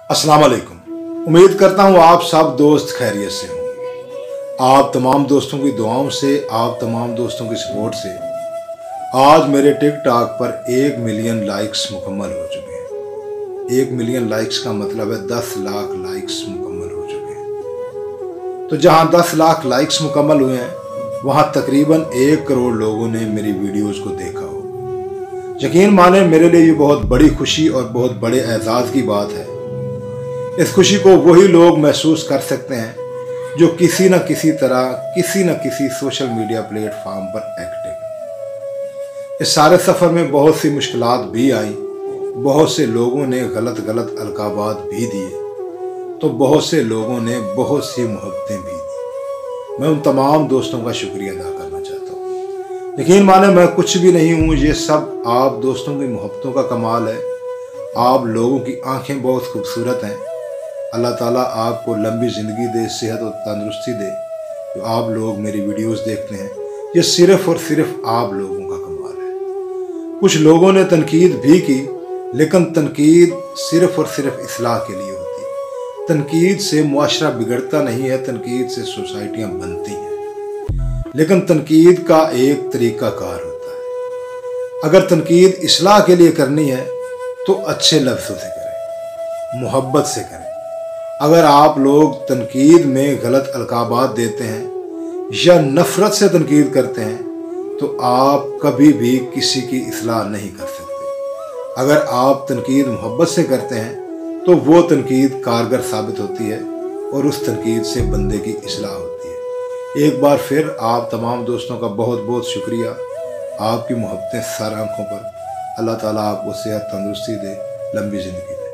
अस्सलाम वालेकुम। उम्मीद करता हूँ आप सब दोस्त खैरियत से होंगे। आप तमाम दोस्तों की दुआओं से, आप तमाम दोस्तों की सपोर्ट से आज मेरे टिकटॉक पर 1 मिलियन लाइक्स मुकम्मल हो चुके हैं। 1 मिलियन लाइक्स का मतलब है 10 लाख लाइक्स मुकम्मल हो चुके हैं। तो जहाँ 10 लाख लाइक्स मुकम्मल हुए हैं वहाँ तकरीबन 1 करोड़ लोगों ने मेरी वीडियोज़ को देखा हो। यकीन माने मेरे लिए ये बहुत बड़ी खुशी और बहुत बड़े एजाज़ की बात है। इस खुशी को वही लोग महसूस कर सकते हैं जो किसी न किसी तरह किसी न किसी सोशल मीडिया प्लेटफॉर्म पर एक्टिव है। इस सारे सफ़र में बहुत सी मुश्किलात भी आई, बहुत से लोगों ने गलत अलकाबात भी दिए, तो बहुत से लोगों ने बहुत सी मोहब्बतें भी दी। मैं उन तमाम दोस्तों का शुक्रिया अदा करना चाहता हूँ। यकीन माने मैं कुछ भी नहीं हूँ, ये सब आप दोस्तों की मोहब्बतों का कमाल है। आप लोगों की आंखें बहुत खूबसूरत हैं। अल्लाह ताला आपको लंबी ज़िंदगी दे, सेहत और तंदुरुस्ती दे। जो आप लोग मेरी वीडियोस देखते हैं, ये सिर्फ़ और सिर्फ आप लोगों का कमाल है। कुछ लोगों ने तनकीद भी की, लेकिन तनकीद सिर्फ़ और सिर्फ इस्लाह के लिए होती है। तनकीद से मुआशरा बिगड़ता नहीं है, तनकीद से सोसाइटियाँ बनती हैं। लेकिन तनकीद का एक तरीक़ाकार होता है। अगर तनकीद इस्लाह के लिए करनी है तो अच्छे लफ्ज़ों से करें, मोहब्बत से करें। अगर आप लोग तनकीद में गलत अलकाबात देते हैं या नफ़रत से तनकीद करते हैं तो आप कभी भी किसी की इस्लाह नहीं कर सकते। अगर आप तनकीद मोहब्बत से करते हैं तो वो तनकीद कारगर साबित होती है और उस तनकीद से बंदे की इस्लाह होती है। एक बार फिर आप तमाम दोस्तों का बहुत बहुत शुक्रिया। आपकी मोहब्बतें सर आँखों पर। अल्लाह ताला आपको सेहत तंदुरुस्ती दे, लंबी ज़िंदगी दे।